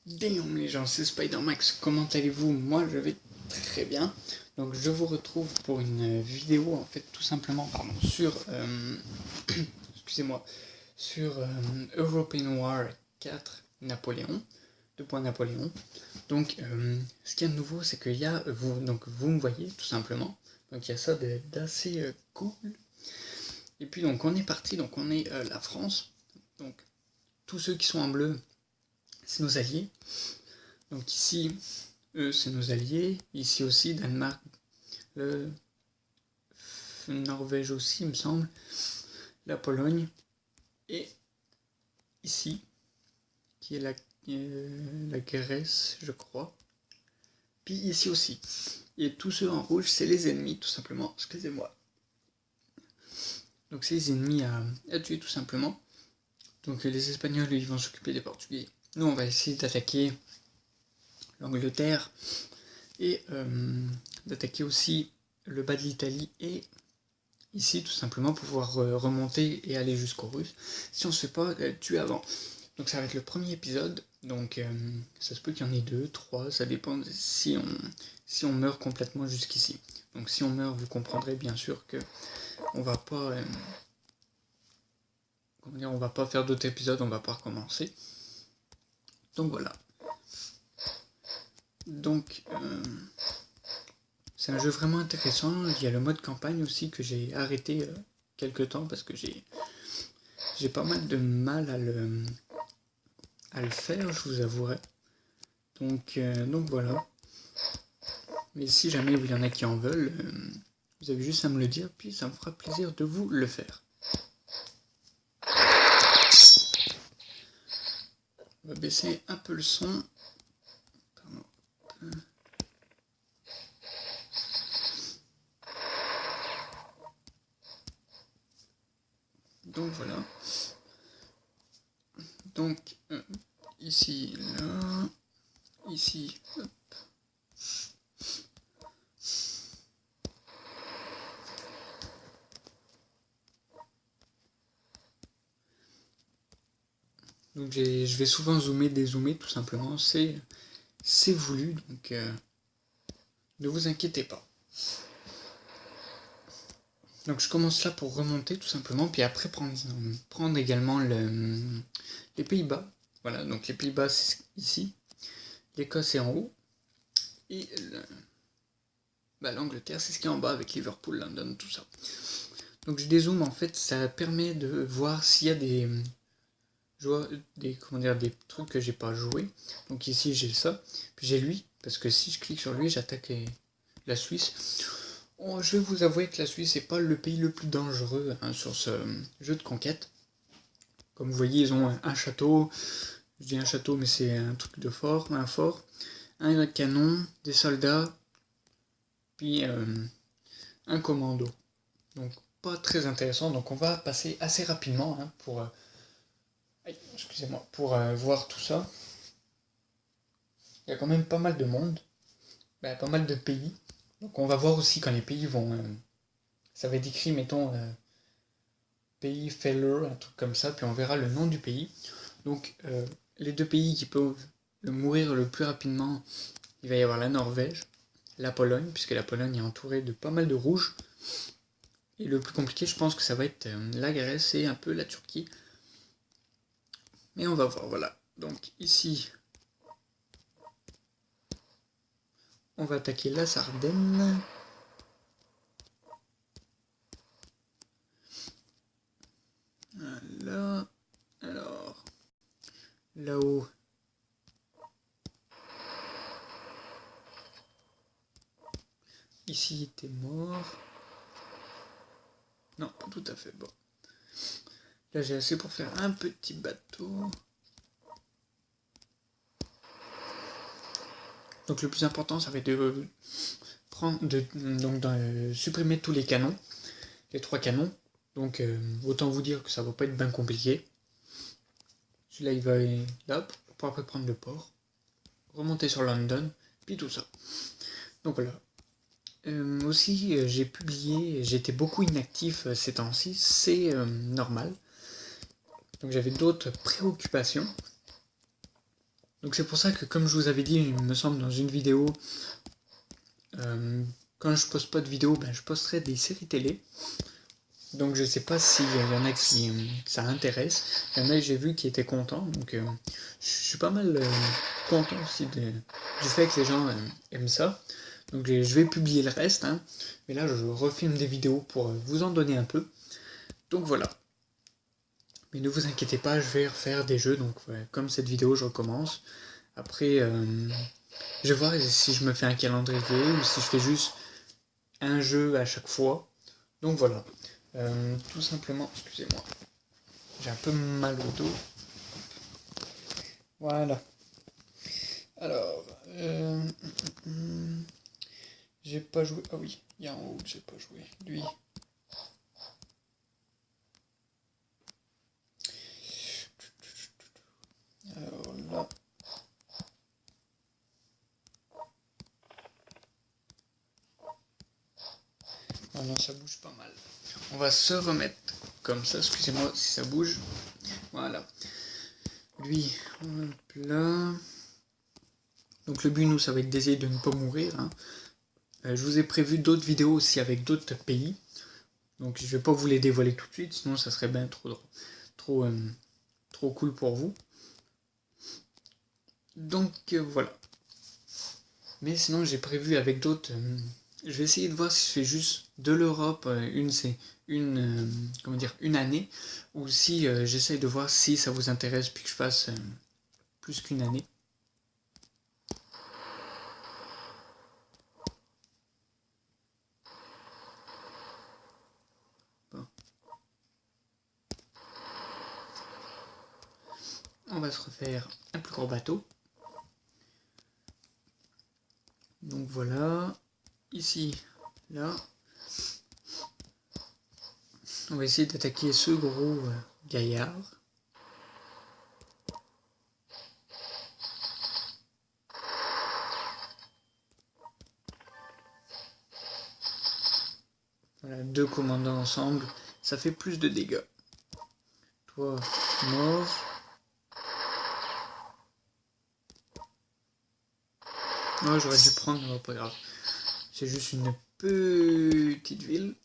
Damn les gens, c'est Spider-Max, comment allez-vous? Moi je vais très bien. Donc je vous retrouve pour une vidéo en fait tout simplement sur excusez-moi sur European War 4 Napoléon, 2 points Napoléon. Donc ce qu'il y a de nouveau c'est qu'il y a vous me voyez tout simplement. Donc il y a ça d'assez cool. Et puis donc on est parti, donc on est la France. Donc tous ceux qui sont en bleu, c'est nos alliés. Donc ici, eux, c'est nos alliés. Ici aussi, Danemark, le Norvège aussi, il me semble. La Pologne. Et ici, qui est la Grèce, je crois. Puis ici aussi. Et tous ceux en rouge, c'est les ennemis, tout simplement. Excusez-moi. Donc c'est les ennemis à tuer, tout simplement. Donc les Espagnols, ils vont s'occuper des Portugais. Nous, on va essayer d'attaquer l'Angleterre et d'attaquer aussi le bas de l'Italie et ici tout simplement pouvoir remonter et aller jusqu'aux Russes si on se fait pas tuer avant. Donc ça va être le premier épisode, donc ça se peut qu'il y en ait 2, 3, ça dépend si on meurt complètement jusqu'ici. Donc si on meurt, vous comprendrez bien sûr que on va pas on va pas faire d'autres épisodes, on va pas recommencer. Donc voilà. Donc c'est un jeu vraiment intéressant. Il y a le mode campagne aussi que j'ai arrêté quelque temps parce que j'ai pas mal de mal à le faire, je vous avouerai. Donc voilà. Mais si jamais il y en a qui en veulent, vous avez juste à me le dire, puis ça me fera plaisir de vous le faire. On va baisser un peu le son. Pardon. Donc voilà. Donc ici, là, ici, hop. Donc je vais souvent zoomer, dézoomer tout simplement, c'est voulu, donc ne vous inquiétez pas. Donc je commence là pour remonter tout simplement, puis après prendre également les Pays-Bas. Voilà, donc les Pays-Bas c'est ici, l'Écosse est en haut, et l'Angleterre c'est ce qui est en bas avec Liverpool, London, tout ça. Donc je dézoome en fait, ça permet de voir s'il y a des trucs que j'ai pas joué. Donc ici j'ai ça, puis j'ai lui, parce que si je clique sur lui j'attaque la Suisse. Oh, je vais vous avouer que la Suisse n'est pas le pays le plus dangereux sur ce jeu de conquête. Comme vous voyez, ils ont un château. Je dis un château, mais c'est un truc de fort, un fort. Un canon, des soldats, puis un commando. Donc pas très intéressant. Donc on va passer assez rapidement pour voir tout ça. Il y a quand même pas mal de monde, pas mal de pays. Donc on va voir aussi quand les pays vont... ça va être écrit, mettons, pays failure, un truc comme ça, puis on verra le nom du pays. Donc les deux pays qui peuvent mourir le plus rapidement, il va y avoir la Norvège, la Pologne, puisque la Pologne est entourée de pas mal de rouges. Et le plus compliqué, je pense que ça va être la Grèce et un peu la Turquie. Mais on va voir, voilà. Donc ici, on va attaquer la Sardaigne. Voilà. Alors, là-haut. Ici, t'es mort. Non, pas tout à fait. Bon. Là, j'ai assez pour faire un petit bateau. Donc le plus important, ça va être de supprimer tous les canons, les 3 canons. Donc autant vous dire que ça va pas être bien compliqué. Celui-là, il va là pour après prendre le port, remonter sur London, puis tout ça. Donc voilà. Aussi, j'ai publié, j'étais beaucoup inactif ces temps-ci, c'est normal. Donc j'avais d'autres préoccupations. Donc c'est pour ça que, comme je vous avais dit, il me semble, dans une vidéo, quand je poste pas de vidéo, je posterai des séries télé. Donc je sais pas s'il y en a qui ça intéresse. Il y en a que j'ai vu qui étaient contents. Donc je suis pas mal content aussi du fait que les gens aiment ça. Donc je vais publier le reste. Hein. Mais là je refilme des vidéos pour vous en donner un peu. Donc voilà. Mais ne vous inquiétez pas, je vais refaire des jeux. Donc comme cette vidéo je recommence. Après je vais voir si je me fais un calendrier ou si je fais juste un jeu à chaque fois. Donc voilà. Tout simplement, excusez-moi, j'ai un peu mal au dos. Voilà. Alors, j'ai pas joué. Ah oui, il y a en haut que j'ai pas joué. Lui. Alors là. Ah non, ça bouge pas mal. On va se remettre comme ça, excusez-moi si ça bouge. Voilà. Lui, hop là. Donc le but, nous, ça va être d'essayer de ne pas mourir. Hein. Je vous ai prévu d'autres vidéos aussi avec d'autres pays. Donc je vais pas vous les dévoiler tout de suite, sinon ça serait bien trop cool pour vous. Donc voilà. Mais sinon j'ai prévu avec d'autres. Je vais essayer de voir si je fais juste de l'Europe, une année, ou si j'essaye de voir si ça vous intéresse puis que je fasse plus qu'une année. Bon. On va se refaire un plus gros bateau. Donc voilà. Ici, là. On va essayer d'attaquer ce gros gaillard. Voilà, 2 commandants ensemble, ça fait plus de dégâts. Toi, mort. Oh, j'aurais dû prendre, mais pas grave. C'est juste une petite ville.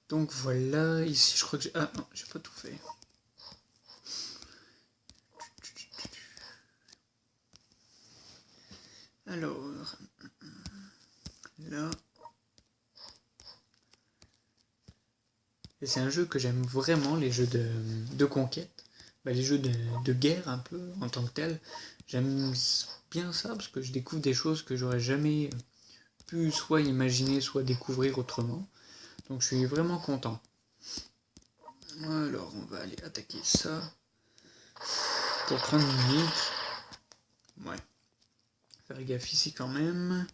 Donc voilà, ici je crois que j'ai... Ah non, j'ai pas tout fait. Alors... Là... Et c'est un jeu que j'aime vraiment, les jeux de conquête. Les jeux de guerre un peu, en tant que tel. J'aime bien ça, parce que je découvre des choses que j'aurais jamais pu soit imaginer, soit découvrir autrement. Donc je suis vraiment content. Alors on va aller attaquer ça. Pour prendre une nique. Ouais. Faire gaffe ici quand même.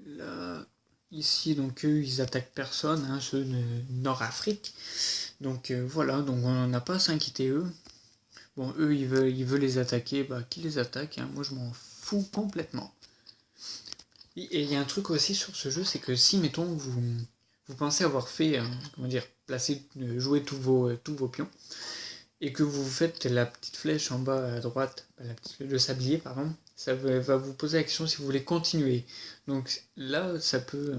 Là, ici, donc eux, ils attaquent personne, hein, ceux de Nord-Afrique. Donc voilà, donc on n'a pas à s'inquiéter eux. Bon, eux, ils veulent les attaquer, qui les attaque, hein, moi je m'en fous complètement. Et il y a un truc aussi sur ce jeu, c'est que si, mettons, vous pensez avoir fait, jouer tous vos pions, et que vous faites la petite flèche en bas à droite, la petite flèche de sablier, pardon, ça va vous poser la question si vous voulez continuer. Donc là, ça peut...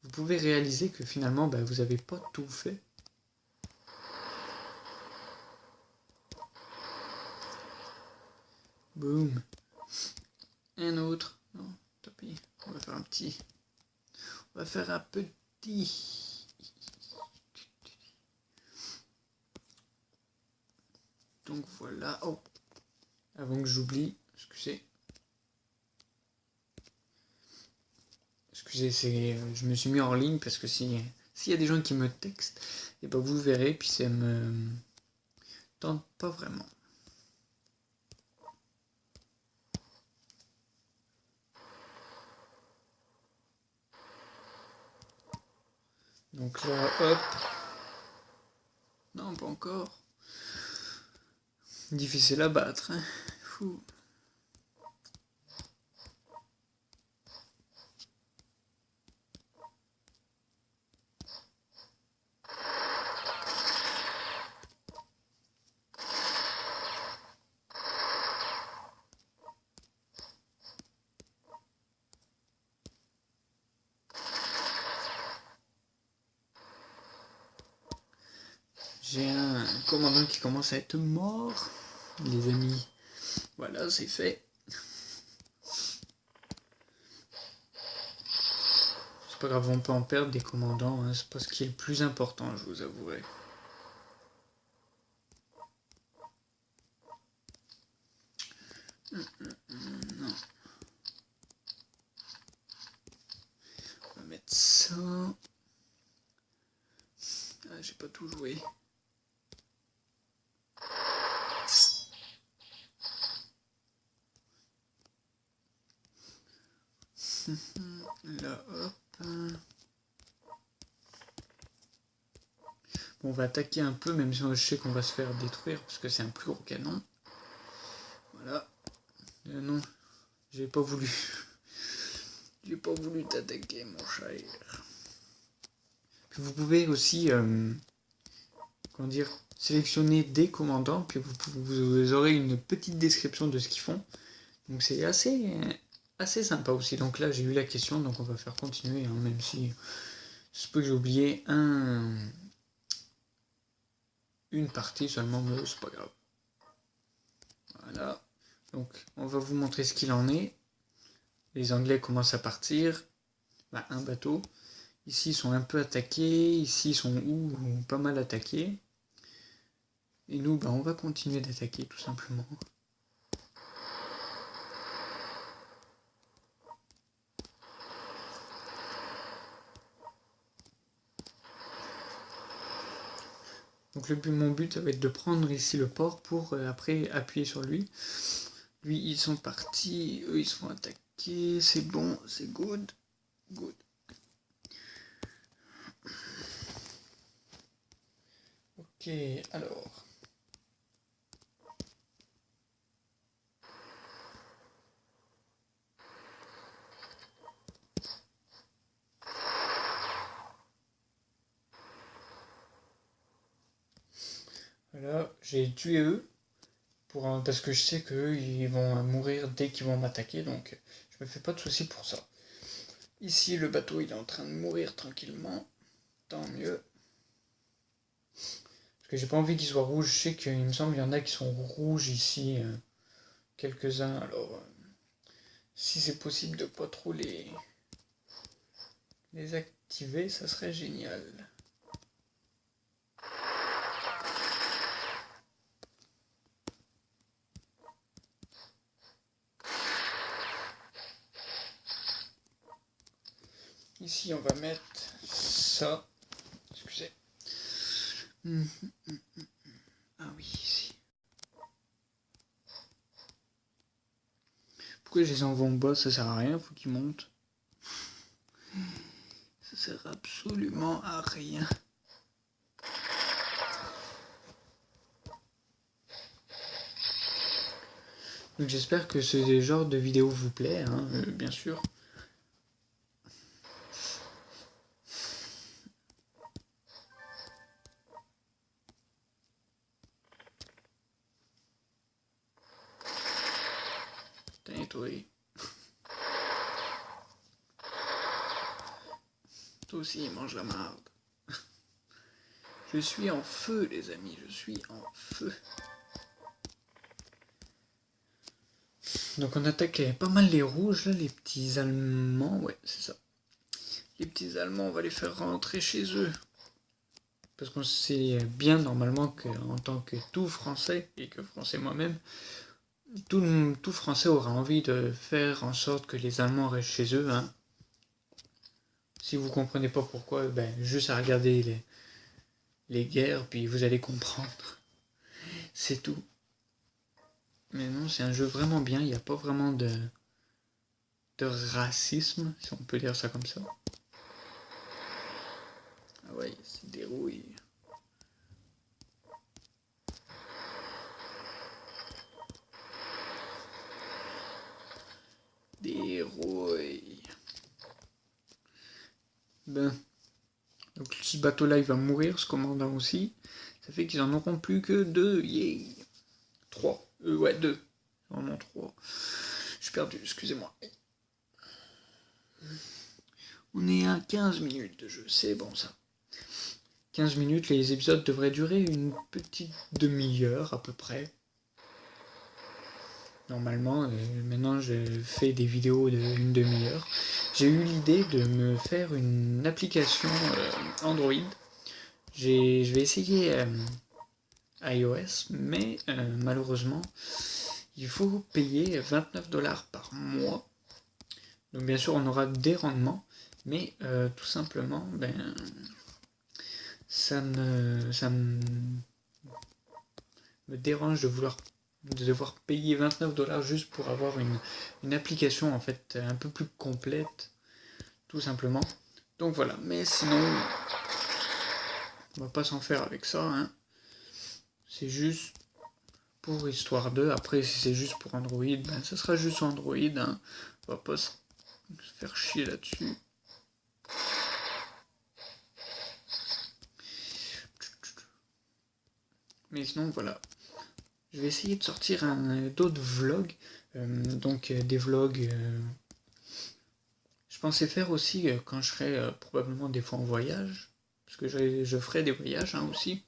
vous pouvez réaliser que finalement, vous n'avez pas tout fait. Boum. Un autre. Non, tant pis. On va faire un petit... On va faire un petit... Donc voilà. Oh. Avant que j'oublie, excusez, je me suis mis en ligne parce que s'il y a des gens qui me textent, et vous verrez, puis ça me tente pas vraiment. Donc là, hop. Non, pas encore. Difficile à battre. Hein. Fou. J'ai un commandant qui commence à être mort, les amis. Voilà, c'est fait. C'est pas grave, on peut en perdre des commandants, hein. C'est pas ce qui est le plus important, je vous avouerai. Non. On va mettre ça. Ah, j'ai pas tout joué. Là, hop. Bon, on va attaquer un peu, même si je sais qu'on va se faire détruire, parce que c'est un plus gros canon. Voilà. Non, j'ai pas voulu. J'ai pas voulu t'attaquer, mon cher. Puis vous pouvez aussi, comment dire, sélectionner des commandants, puis vous aurez une petite description de ce qu'ils font. Donc c'est assez sympa aussi. Donc là, j'ai eu la question, donc on va faire continuer, hein, même si je peux que j'ai oublié une partie seulement, mais c'est pas grave. Voilà. Donc on va vous montrer ce qu'il en est. Les Anglais commencent à partir. Bah, un bateau. Ici, ils sont un peu attaqués. Ici, ils sont pas mal attaqués. Et nous, bah, on va continuer d'attaquer, tout simplement. Donc mon but, ça va être de prendre ici le port pour après appuyer sur lui. Lui, ils sont partis. Eux, ils sont attaqués. C'est bon, c'est good. Good. Ok, alors... Voilà, j'ai tué eux, parce que je sais qu'eux, ils vont mourir dès qu'ils vont m'attaquer, donc je me fais pas de soucis pour ça. Ici, le bateau, il est en train de mourir tranquillement, tant mieux. Parce que j'ai pas envie qu'il soit rouge, je sais qu'il me semble qu'il y en a qui sont rouges ici, quelques-uns, alors si c'est possible de pas trop les activer, ça serait génial. Ici, on va mettre ça. Excusez. Ah oui, ici. Pourquoi je les envoie en bas? Ça sert à rien, faut qu'ils montent. Ça sert absolument à rien. Donc j'espère que ce genre de vidéo vous plaît, hein, bien sûr. Putain, toi. Toi aussi, mange la marde. Je suis en feu, les amis, je suis en feu. Donc on attaque pas mal les rouges, là, les petits Allemands, ouais, c'est ça. Les petits Allemands, on va les faire rentrer chez eux. Parce qu'on sait bien normalement qu'en tant que tout Français, et que Français moi-même, tout Français aura envie de faire en sorte que les Allemands restent chez eux. Hein. Si vous comprenez pas pourquoi, ben, juste à regarder les guerres, puis vous allez comprendre. C'est tout. Mais non, c'est un jeu vraiment bien, il n'y a pas vraiment de racisme, si on peut dire ça comme ça. Ah ouais, c'est des rouilles. Des rouilles. Ben, donc ce bateau-là, il va mourir, ce commandant aussi. Ça fait qu'ils en auront plus que 2. Yeah. 3. Ouais, 2. Ils en ont 3. Je suis perdu, excusez-moi. On est à 15 minutes de jeu, c'est bon ça. 15 minutes, les épisodes devraient durer une petite demi-heure à peu près. Normalement, maintenant je fais des vidéos d'une demi-heure. J'ai eu l'idée de me faire une application Android. Je vais essayer iOS, mais malheureusement, il faut payer 29$ par mois. Donc bien sûr, on aura des rendements, mais tout simplement, ça me dérange de devoir payer 29$ juste pour avoir une application en fait un peu plus complète, tout simplement. Donc voilà, mais sinon, on va pas s'en faire avec ça, hein. C'est juste pour histoire de. Après, si c'est juste pour Android, ça sera juste Android, hein. On va pas se faire chier là-dessus. Mais sinon, voilà. Je vais essayer de sortir d'autres vlogs. Donc des vlogs. Je pensais faire aussi quand je serai probablement des fois en voyage. Parce que je ferai des voyages aussi.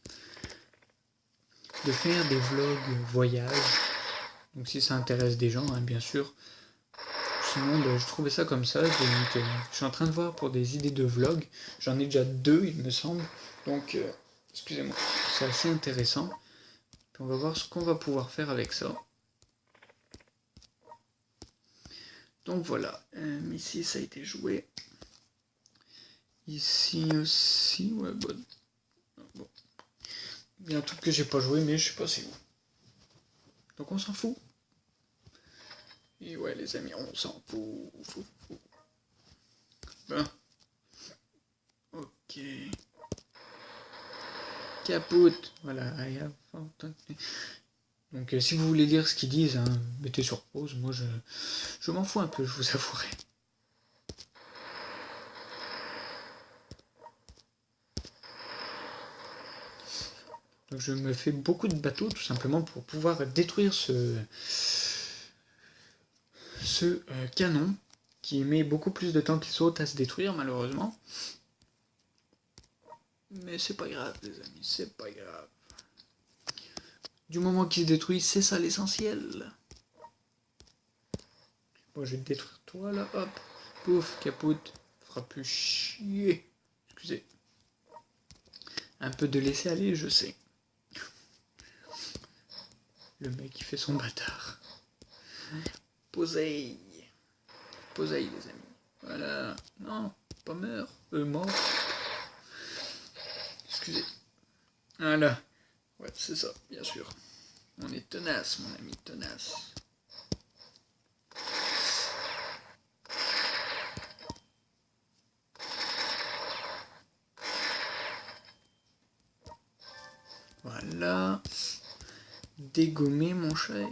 De faire des vlogs voyages. Donc si ça intéresse des gens, hein, bien sûr. Sinon, je trouvais ça comme ça. Donc je suis en train de voir pour des idées de vlogs. J'en ai déjà 2, il me semble. Donc, excusez-moi. C'est assez intéressant. Puis on va voir ce qu'on va pouvoir faire avec ça. Donc voilà, ici ça a été joué. Ici aussi, ouais, bon. Il y a un truc que j'ai pas joué, mais je sais pas c'est où. Donc on s'en fout. Et ouais les amis, on s'en fout. Ben. Ok. Capote. Voilà. Donc si vous voulez lire ce qu'ils disent, hein, mettez sur pause. Moi je m'en fous un peu, je vous avouerai. Donc je me fais beaucoup de bateaux tout simplement pour pouvoir détruire ce canon qui met beaucoup plus de temps qu'il saute à se détruire malheureusement. Mais c'est pas grave les amis, c'est pas grave. Du moment qu'il se détruit, c'est ça l'essentiel. Bon, je vais te détruire toi là, hop. Pouf, capote. Fera plus chier. Excusez. Un peu de laisser aller, je sais. Le mec qui fait son bâtard. Posez. Posez les amis. Voilà. Non, pas mort. Mort. Excusez. Voilà. Ouais, c'est ça, bien sûr. On est tenace, mon ami, tenace. Voilà. Dégommer, mon cher.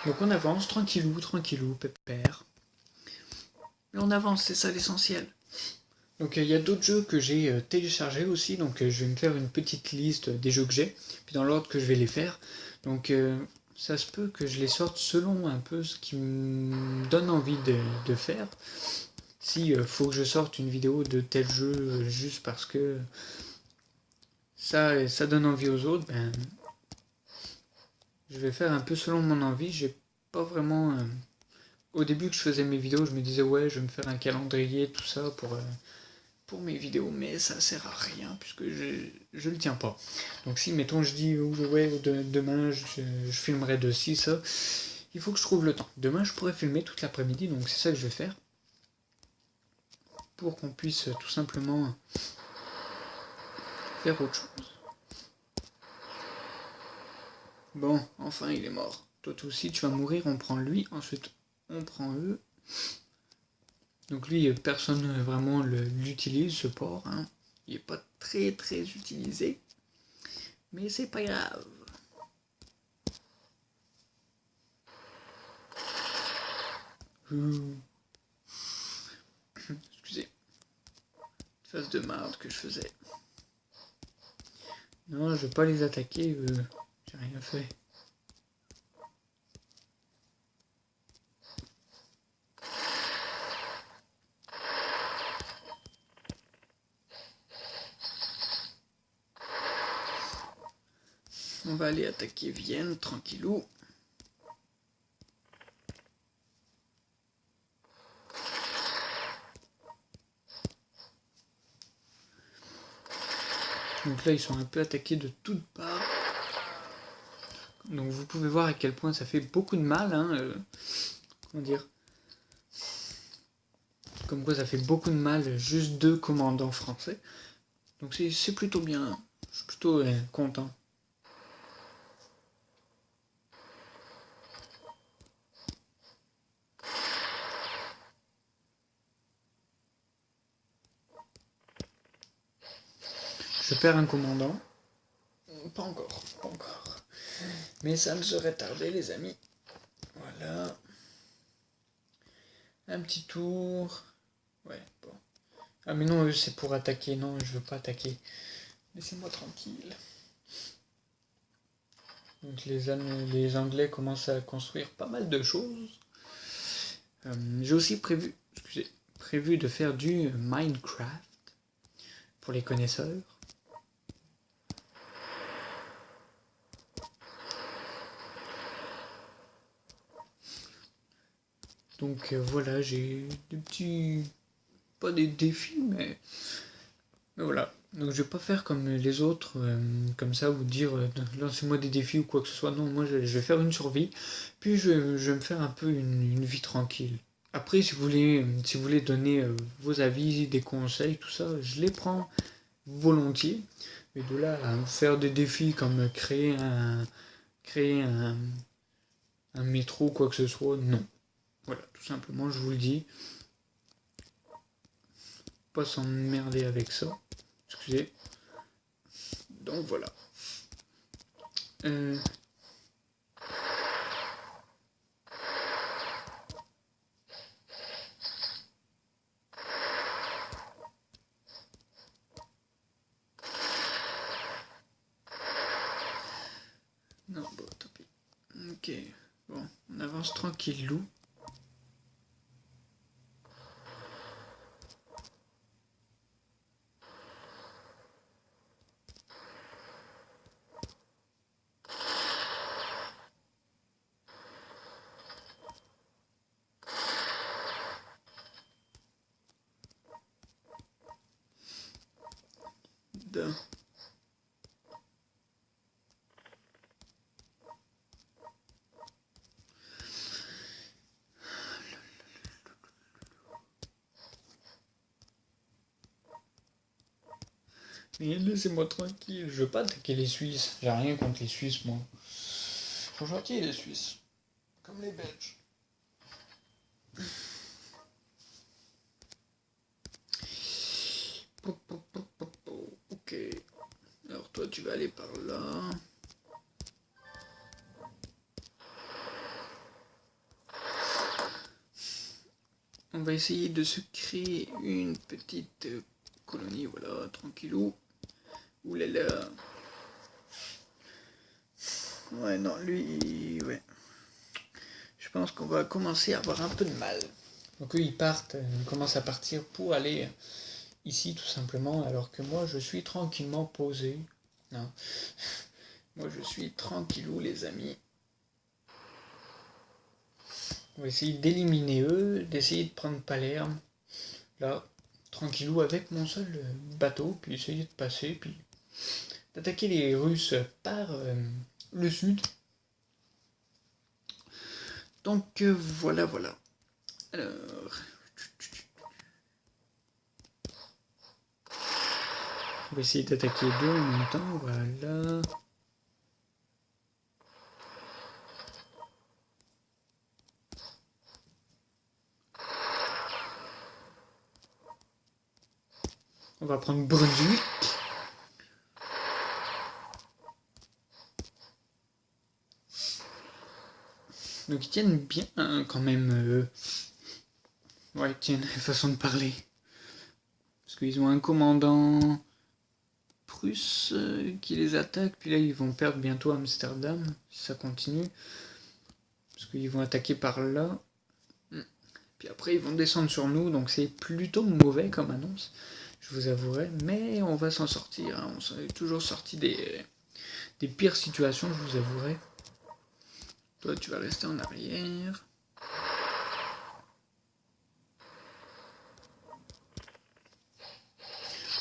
Donc on avance, tranquillou, pépère. Mais on avance, c'est ça l'essentiel. Donc il y a d'autres jeux que j'ai téléchargés aussi, donc je vais me faire une petite liste des jeux que j'ai, puis dans l'ordre que je vais les faire. Donc ça se peut que je les sorte selon un peu ce qui me donne envie de faire. Si faut que je sorte une vidéo de tel jeu juste parce que ça donne envie aux autres, je vais faire un peu selon mon envie. J'ai pas vraiment... Au début que je faisais mes vidéos, je me disais ouais, je vais me faire un calendrier, tout ça pour mes vidéos, mais ça sert à rien puisque je le tiens pas. Donc si mettons je dis ouais demain je filmerai de ci ça, il faut que je trouve le temps. Demain je pourrais filmer toute l'après-midi, donc c'est ça que je vais faire pour qu'on puisse tout simplement faire autre chose. Bon, enfin il est mort. Toi aussi tu vas mourir, on prend lui, ensuite on prend eux. Donc lui, personne vraiment l'utilise, ce port. Hein. Il n'est pas très utilisé. Mais c'est pas grave. Excusez. Phase de marde que je faisais. Non, je vais pas les attaquer. J'ai rien fait. On va aller attaquer Vienne, tranquillou. Donc là, ils sont un peu attaqués de toutes parts. Donc vous pouvez voir à quel point ça fait beaucoup de mal. Comment dire ? Comme quoi ça fait beaucoup de mal, juste 2 commandants français. Donc c'est plutôt bien. Je suis plutôt content. Je perds un commandant. Pas encore. Mais ça ne serait tardé, les amis. Voilà. Un petit tour. Ouais, bon. Ah mais non, eux c'est pour attaquer. Non, je veux pas attaquer. Laissez-moi tranquille. Donc les Anglais commencent à construire pas mal de choses. J'ai aussi prévu de faire du Minecraft pour les connaisseurs. Donc voilà, j'ai des petits... pas des défis, mais voilà. Donc je vais pas faire comme les autres, comme ça, vous dire lancez-moi des défis ou quoi que ce soit. Non, moi je vais faire une survie, puis je vais me faire un peu une vie tranquille. Après, si vous voulez donner vos avis, des conseils, tout ça, je les prends volontiers. Mais de là à faire des défis comme créer un métro, quoi que ce soit, non. Voilà, tout simplement, je vous le dis. Pas s'emmerder avec ça. Excusez. Donc voilà. Non, bon, tant pis. Ok, bon, on avance tranquillou. Mais laissez-moi tranquille, je veux pas attaquer les Suisses. J'ai rien contre les Suisses, moi. Ils sont gentils, les Suisses. Comme les Belges. Ok. Alors toi, tu vas aller par là. On va essayer de se créer une petite colonie, voilà, tranquillou. Oulala. Ouais, non, lui, ouais. Je pense qu'on va commencer à avoir un peu de mal. Donc eux, ils commencent à partir pour aller ici, tout simplement, alors que moi, je suis tranquillement posé. Non. Moi, je suis tranquillou, les amis. On va essayer d'éliminer eux, d'essayer de prendre Palerme. Là, tranquillou, avec mon seul bateau, puis essayer de passer, puis d'attaquer les Russes par le sud. Donc voilà. Alors, on va essayer d'attaquer deux en même temps, voilà. On va prendre Brunswick. Donc ils tiennent bien quand même. Ouais, ils tiennent façon de parler. Parce qu'ils ont un commandant prusse qui les attaque. Puis là, ils vont perdre bientôt Amsterdam si ça continue. Parce qu'ils vont attaquer par là. Puis après, ils vont descendre sur nous. Donc c'est plutôt mauvais comme annonce, je vous avouerai. Mais on va s'en sortir. Hein. On s'en est toujours sorti des pires situations, je vous avouerai. Toi, tu vas rester en arrière.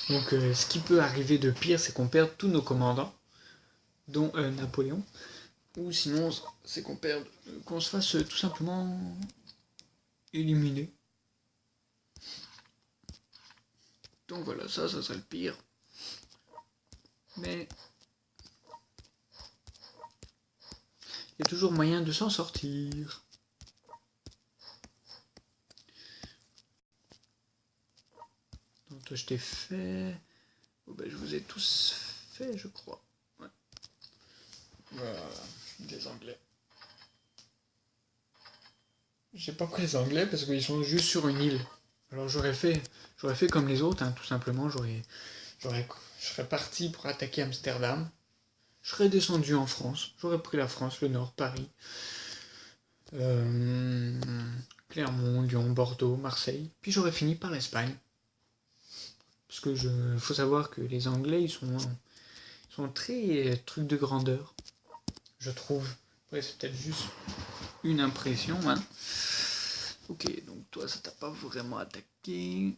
Donc, ce qui peut arriver de pire, c'est qu'on perde tous nos commandants, dont Napoléon. Ou sinon, c'est qu'on se fasse tout simplement éliminer. Donc voilà, ça serait le pire. Mais il y a toujours moyen de s'en sortir. Donc toi, je t'ai fait. Oh, ben, je vous ai tous fait, je crois. Ouais. Voilà, des Anglais. Je sais pas pourquoi les Anglais, parce qu'ils sont juste sur une île. Alors j'aurais fait comme les autres, hein, tout simplement. Je serais parti pour attaquer Amsterdam. Je serais descendu en France. J'aurais pris la France, le Nord, Paris, Clermont, Lyon, Bordeaux, Marseille. Puis j'aurais fini par l'Espagne. Parce que faut savoir que les Anglais, ils sont très trucs de grandeur, je trouve. Ouais, c'est peut-être juste une impression, hein. Ok, donc toi, ça t'a pas vraiment attaqué.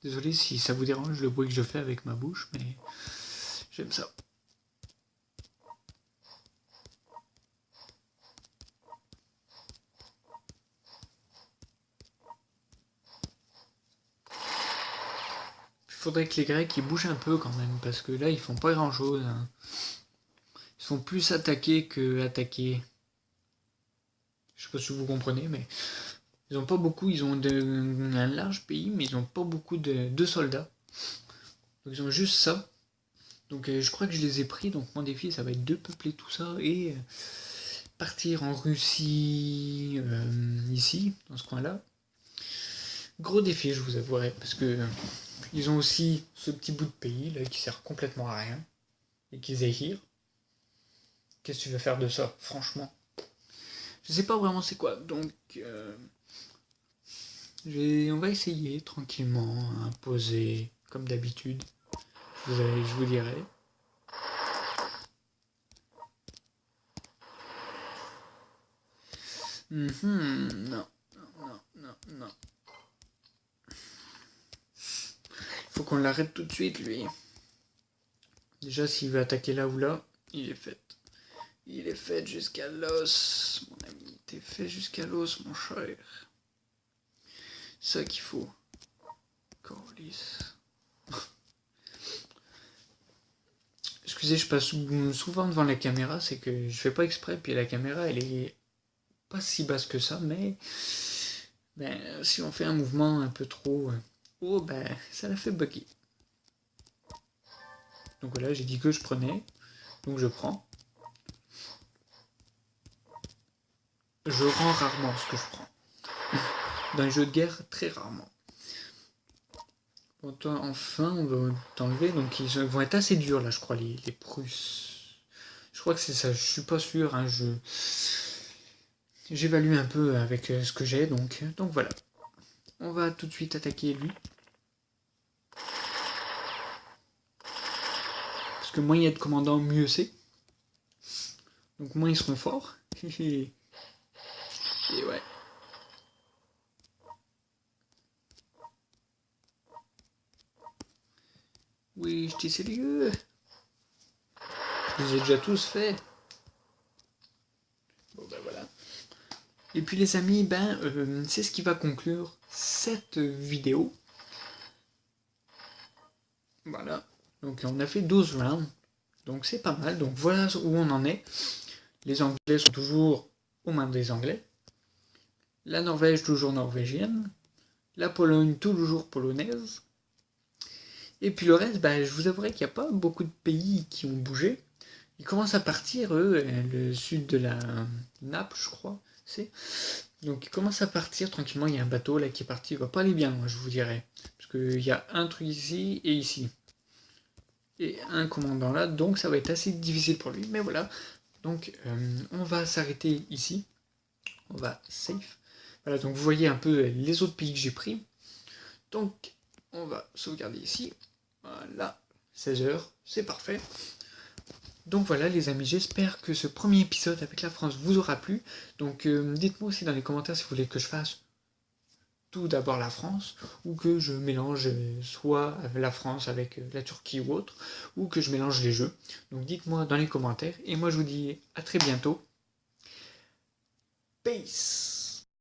Désolé si ça vous dérange le bruit que je fais avec ma bouche, mais j'aime ça. Il faudrait que les Grecs ils bougent un peu quand même, parce que là ils font pas grand chose. Hein. Ils sont plus attaqués que attaqués. Je sais pas si vous comprenez, mais ils ont pas beaucoup, ils ont un large pays, mais ils ont pas beaucoup de soldats. Donc ils ont juste ça. Donc je crois que je les ai pris, donc mon défi ça va être de peupler tout ça et partir en Russie, ici, dans ce coin-là. Gros défi, je vous avouerai, parce que ils ont aussi ce petit bout de pays là qui sert complètement à rien et qui Zéhir. Qu'est-ce que tu veux faire de ça, franchement? Je sais pas vraiment c'est quoi, donc on va essayer tranquillement, imposer comme d'habitude. Je vous dirai. Non. Faut qu'on l'arrête tout de suite, lui. Déjà, s'il veut attaquer là ou là, il est fait. Il est fait jusqu'à l'os, mon ami. T'es fait jusqu'à l'os, mon cher. C'est ça qu'il faut. Corlys. Excusez, je passe souvent devant la caméra, c'est que je fais pas exprès, puis la caméra, elle est pas si basse que ça, mais si on fait un mouvement un peu trop... ça la fait bugger. Donc voilà, j'ai dit que je prenais, donc je prends. Je rends rarement ce que je prends. Dans les jeux de guerre, très rarement. Bon, toi, enfin, on va t'enlever. Donc, ils vont être assez durs, là, je crois, les Prusses. Je crois que c'est ça, je suis pas sûr. Hein, j'évalue un peu avec ce que j'ai, donc voilà. On va tout de suite attaquer lui. Parce que moins il y a de commandants, mieux c'est. Donc moins ils seront forts. Et ouais. Oui, je t'ai sérieux. Je les ai déjà tous faits. Bon ben voilà. Et puis les amis, c'est ce qui va conclure cette vidéo. Voilà. Donc on a fait 12 rounds. Donc c'est pas mal. Donc voilà où on en est. Les Anglais sont toujours aux mains des Anglais. La Norvège toujours norvégienne. La Pologne toujours polonaise. Et puis le reste, je vous avouerai qu'il n'y a pas beaucoup de pays qui ont bougé. Ils commencent à partir, eux, le sud de la Naples, je crois, c'est. Donc ils commencent à partir tranquillement, il y a un bateau là qui est parti, il va pas aller bien, moi, je vous dirais. Parce qu'il y a un truc ici et ici. Et un commandant là, donc ça va être assez difficile pour lui, mais voilà. Donc on va s'arrêter ici. On va safe. Voilà, donc vous voyez un peu les autres pays que j'ai pris. Donc on va sauvegarder ici. Voilà. 16h, c'est parfait. Donc voilà les amis, j'espère que ce premier épisode avec la France vous aura plu. Donc dites-moi aussi dans les commentaires si vous voulez que je fasse tout d'abord la France, ou que je mélange soit la France avec la Turquie ou autre, ou que je mélange les jeux. Donc dites-moi dans les commentaires, et moi je vous dis à très bientôt. Peace!